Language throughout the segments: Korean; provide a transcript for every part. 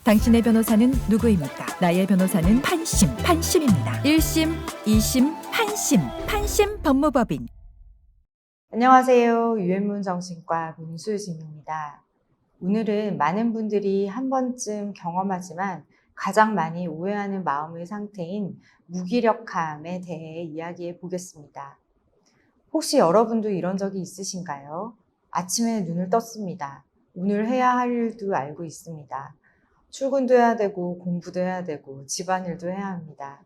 당신의 변호사는 누구입니까? 나의 변호사는 판심입니다. 1심, 2심, 판심 법무법인. 안녕하세요. 유엔문 정신과 문수진입니다. 오늘은 많은 분들이 한 번쯤 경험하지만 가장 많이 오해하는 마음의 상태인 무기력함에 대해 이야기해 보겠습니다. 혹시 여러분도 이런 적이 있으신가요? 아침에 눈을 떴습니다. 오늘 해야 할 일도 알고 있습니다. 출근도 해야 되고 공부도 해야 되고 집안일도 해야 합니다.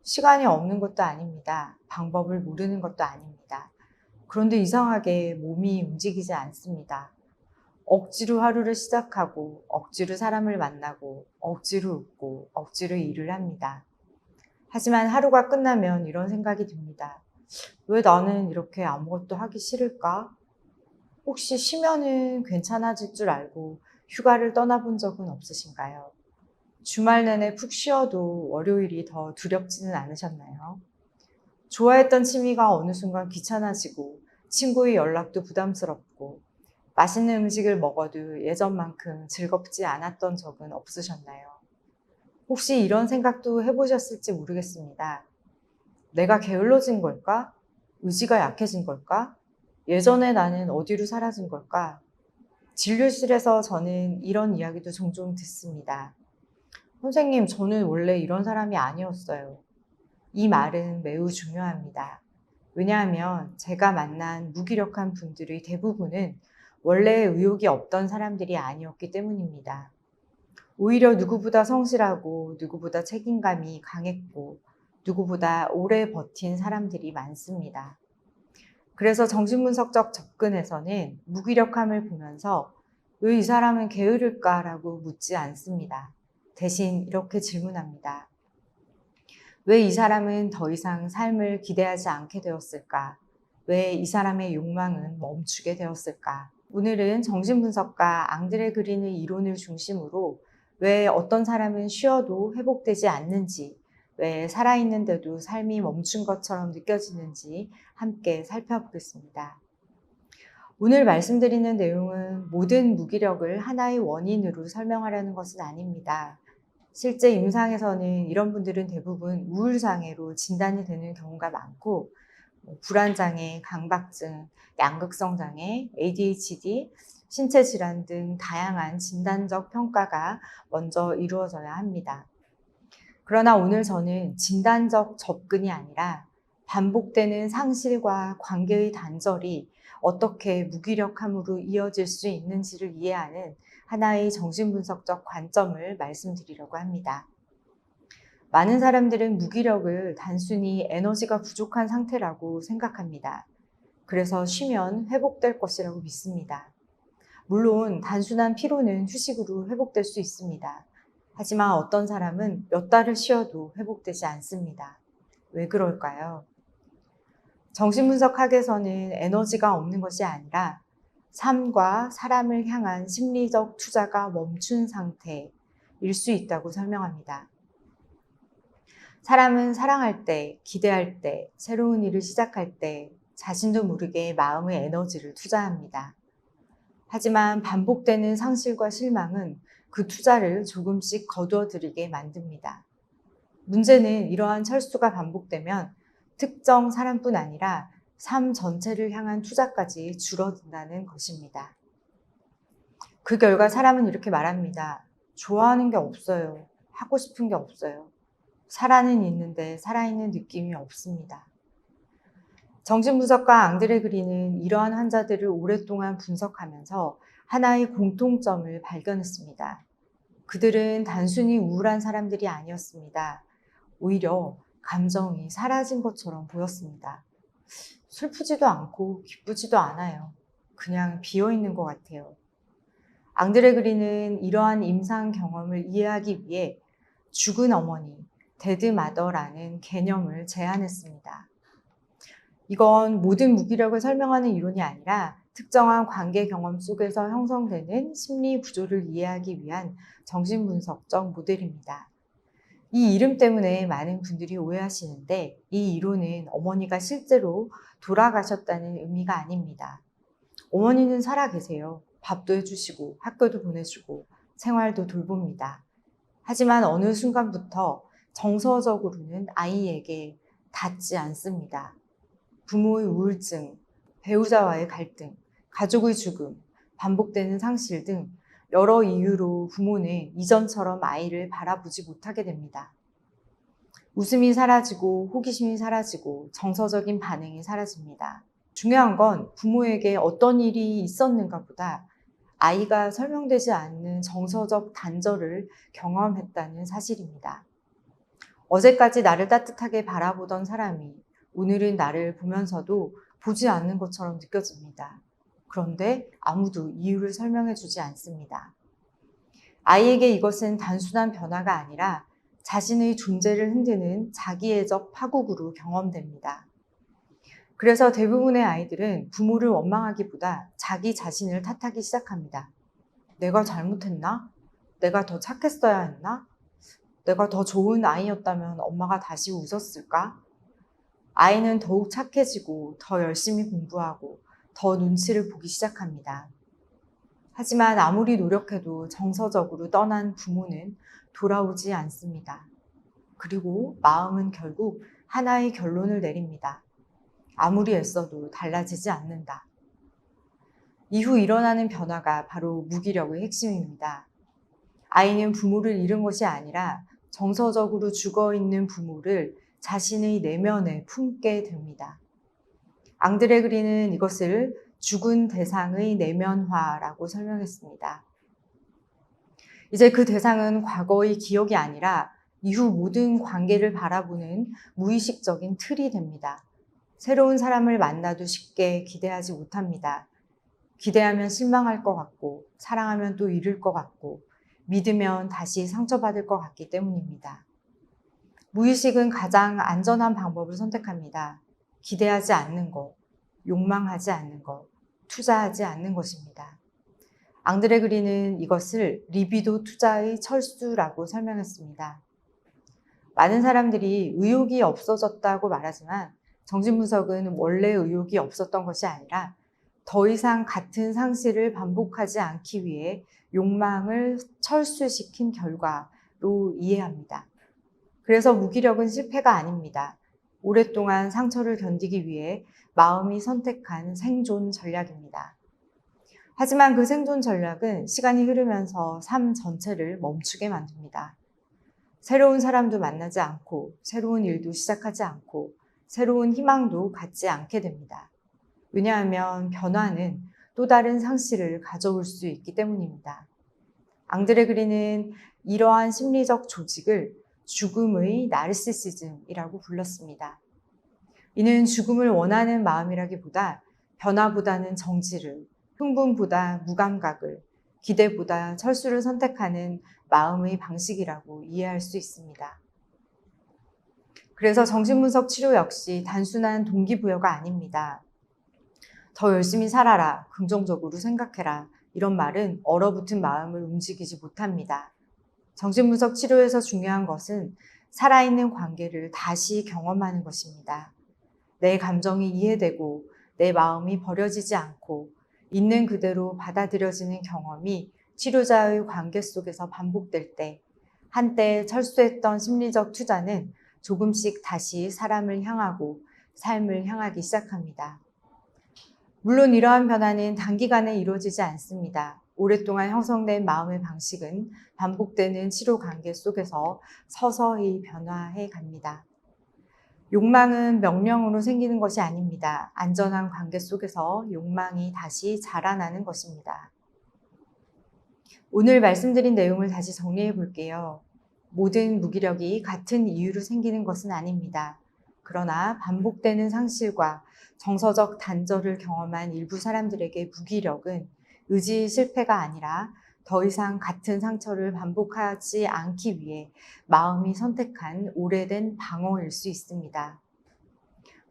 시간이 없는 것도 아닙니다. 방법을 모르는 것도 아닙니다. 그런데 이상하게 몸이 움직이지 않습니다. 억지로 하루를 시작하고 억지로 사람을 만나고 억지로 웃고 억지로 일을 합니다. 하지만 하루가 끝나면 이런 생각이 듭니다. 왜 나는 이렇게 아무것도 하기 싫을까? 혹시 쉬면은 괜찮아질 줄 알고 휴가를 떠나본 적은 없으신가요? 주말 내내 푹 쉬어도 월요일이 더 두렵지는 않으셨나요? 좋아했던 취미가 어느 순간 귀찮아지고 친구의 연락도 부담스럽고 맛있는 음식을 먹어도 예전만큼 즐겁지 않았던 적은 없으셨나요? 혹시 이런 생각도 해보셨을지 모르겠습니다. 내가 게을러진 걸까? 의지가 약해진 걸까? 예전에 나는 어디로 사라진 걸까? 진료실에서 저는 이런 이야기도 종종 듣습니다. 선생님, 저는 원래 이런 사람이 아니었어요. 이 말은 매우 중요합니다. 왜냐하면 제가 만난 무기력한 분들의 대부분은 원래 의욕이 없던 사람들이 아니었기 때문입니다. 오히려 누구보다 성실하고 누구보다 책임감이 강했고 누구보다 오래 버틴 사람들이 많습니다. 그래서 정신분석적 접근에서는 무기력함을 보면서 왜 이 사람은 게으를까라고 묻지 않습니다. 대신 이렇게 질문합니다. 왜 이 사람은 더 이상 삶을 기대하지 않게 되었을까? 왜 이 사람의 욕망은 멈추게 되었을까? 오늘은 정신분석가 앙드레 그린의 이론을 중심으로 왜 어떤 사람은 쉬어도 회복되지 않는지, 왜 살아있는데도 삶이 멈춘 것처럼 느껴지는지 함께 살펴보겠습니다. 오늘 말씀드리는 내용은 모든 무기력을 하나의 원인으로 설명하려는 것은 아닙니다. 실제 임상에서는 이런 분들은 대부분 우울장애로 진단이 되는 경우가 많고 불안장애, 강박증, 양극성장애, ADHD, 신체질환 등 다양한 진단적 평가가 먼저 이루어져야 합니다. 그러나 오늘 저는 진단적 접근이 아니라 반복되는 상실과 관계의 단절이 어떻게 무기력함으로 이어질 수 있는지를 이해하는 하나의 정신분석적 관점을 말씀드리려고 합니다. 많은 사람들은 무기력을 단순히 에너지가 부족한 상태라고 생각합니다. 그래서 쉬면 회복될 것이라고 믿습니다. 물론 단순한 피로는 휴식으로 회복될 수 있습니다. 하지만 어떤 사람은 몇 달을 쉬어도 회복되지 않습니다. 왜 그럴까요? 정신분석학에서는 에너지가 없는 것이 아니라 삶과 사람을 향한 심리적 투자가 멈춘 상태일 수 있다고 설명합니다. 사람은 사랑할 때, 기대할 때, 새로운 일을 시작할 때 자신도 모르게 마음의 에너지를 투자합니다. 하지만 반복되는 상실과 실망은 그 투자를 조금씩 거두어들이게 만듭니다. 문제는 이러한 철수가 반복되면 특정 사람뿐 아니라 삶 전체를 향한 투자까지 줄어든다는 것입니다. 그 결과 사람은 이렇게 말합니다. 좋아하는 게 없어요. 하고 싶은 게 없어요. 살아는 있는데 살아있는 느낌이 없습니다. 정신분석가 앙드레 그린은 이러한 환자들을 오랫동안 분석하면서 하나의 공통점을 발견했습니다. 그들은 단순히 우울한 사람들이 아니었습니다. 오히려 감정이 사라진 것처럼 보였습니다. 슬프지도 않고 기쁘지도 않아요. 그냥 비어있는 것 같아요. 앙드레 그린은 이러한 임상 경험을 이해하기 위해 죽은 어머니, 데드 마더라는 개념을 제안했습니다. 이건 모든 무기력을 설명하는 이론이 아니라 특정한 관계 경험 속에서 형성되는 심리 구조를 이해하기 위한 정신분석적 모델입니다. 이 이름 때문에 많은 분들이 오해하시는데 이 이론은 어머니가 실제로 돌아가셨다는 의미가 아닙니다. 어머니는 살아 계세요. 밥도 해주시고 학교도 보내주고 생활도 돌봅니다. 하지만 어느 순간부터 정서적으로는 아이에게 닿지 않습니다. 부모의 우울증, 배우자와의 갈등, 가족의 죽음, 반복되는 상실 등 여러 이유로 부모는 이전처럼 아이를 바라보지 못하게 됩니다. 웃음이 사라지고 호기심이 사라지고 정서적인 반응이 사라집니다. 중요한 건 부모에게 어떤 일이 있었는가 보다 아이가 설명되지 않는 정서적 단절을 경험했다는 사실입니다. 어제까지 나를 따뜻하게 바라보던 사람이 오늘은 나를 보면서도 보지 않는 것처럼 느껴집니다. 그런데 아무도 이유를 설명해 주지 않습니다. 아이에게 이것은 단순한 변화가 아니라 자신의 존재를 흔드는 자기애적 파국으로 경험됩니다. 그래서 대부분의 아이들은 부모를 원망하기보다 자기 자신을 탓하기 시작합니다. 내가 잘못했나? 내가 더 착했어야 했나? 내가 더 좋은 아이였다면 엄마가 다시 웃었을까? 아이는 더욱 착해지고 더 열심히 공부하고 더 눈치를 보기 시작합니다. 하지만 아무리 노력해도 정서적으로 떠난 부모는 돌아오지 않습니다. 그리고 마음은 결국 하나의 결론을 내립니다. 아무리 애써도 달라지지 않는다. 이후 일어나는 변화가 바로 무기력의 핵심입니다. 아이는 부모를 잃은 것이 아니라 정서적으로 죽어있는 부모를 자신의 내면에 품게 됩니다. 앙드레 그린은 이것을 죽은 대상의 내면화라고 설명했습니다. 이제 그 대상은 과거의 기억이 아니라 이후 모든 관계를 바라보는 무의식적인 틀이 됩니다. 새로운 사람을 만나도 쉽게 기대하지 못합니다. 기대하면 실망할 것 같고, 사랑하면 또 잃을 것 같고, 믿으면 다시 상처받을 것 같기 때문입니다. 무의식은 가장 안전한 방법을 선택합니다. 기대하지 않는 것, 욕망하지 않는 것, 투자하지 않는 것입니다. 앙드레 그린은 이것을 리비도 투자의 철수라고 설명했습니다. 많은 사람들이 의욕이 없어졌다고 말하지만 정신분석은 원래 의욕이 없었던 것이 아니라 더 이상 같은 상실을 반복하지 않기 위해 욕망을 철수시킨 결과로 이해합니다. 그래서 무기력은 실패가 아닙니다. 오랫동안 상처를 견디기 위해 마음이 선택한 생존 전략입니다. 하지만 그 생존 전략은 시간이 흐르면서 삶 전체를 멈추게 만듭니다. 새로운 사람도 만나지 않고, 새로운 일도 시작하지 않고, 새로운 희망도 갖지 않게 됩니다. 왜냐하면 변화는 또 다른 상실을 가져올 수 있기 때문입니다. 앙드레 그린은 이러한 심리적 조직을 죽음의 나르시시즘이라고 불렀습니다. 이는 죽음을 원하는 마음이라기보다 변화보다는 정지를, 흥분보다 무감각을, 기대보다 철수를 선택하는 마음의 방식이라고 이해할 수 있습니다. 그래서 정신분석 치료 역시 단순한 동기부여가 아닙니다. 더 열심히 살아라, 긍정적으로 생각해라, 이런 말은 얼어붙은 마음을 움직이지 못합니다. 정신분석 치료에서 중요한 것은 살아있는 관계를 다시 경험하는 것입니다. 내 감정이 이해되고 내 마음이 버려지지 않고 있는 그대로 받아들여지는 경험이 치료자의 관계 속에서 반복될 때 한때 철수했던 심리적 투자는 조금씩 다시 사람을 향하고 삶을 향하기 시작합니다. 물론 이러한 변화는 단기간에 이루어지지 않습니다. 오랫동안 형성된 마음의 방식은 반복되는 치료 관계 속에서 서서히 변화해 갑니다. 욕망은 명령으로 생기는 것이 아닙니다. 안전한 관계 속에서 욕망이 다시 자라나는 것입니다. 오늘 말씀드린 내용을 다시 정리해 볼게요. 모든 무기력이 같은 이유로 생기는 것은 아닙니다. 그러나 반복되는 상실과 정서적 단절을 경험한 일부 사람들에게 무기력은 의지 실패가 아니라 더 이상 같은 상처를 반복하지 않기 위해 마음이 선택한 오래된 방어일 수 있습니다.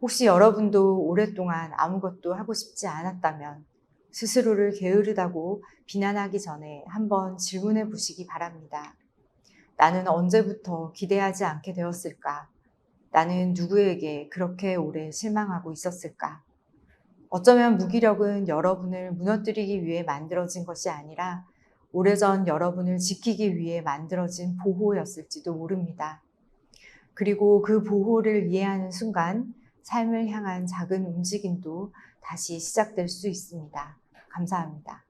혹시 여러분도 오랫동안 아무것도 하고 싶지 않았다면 스스로를 게으르다고 비난하기 전에 한번 질문해 보시기 바랍니다. 나는 언제부터 기대하지 않게 되었을까? 나는 누구에게 그렇게 오래 실망하고 있었을까? 어쩌면 무기력은 여러분을 무너뜨리기 위해 만들어진 것이 아니라 오래전 여러분을 지키기 위해 만들어진 보호였을지도 모릅니다. 그리고 그 보호를 이해하는 순간 삶을 향한 작은 움직임도 다시 시작될 수 있습니다. 감사합니다.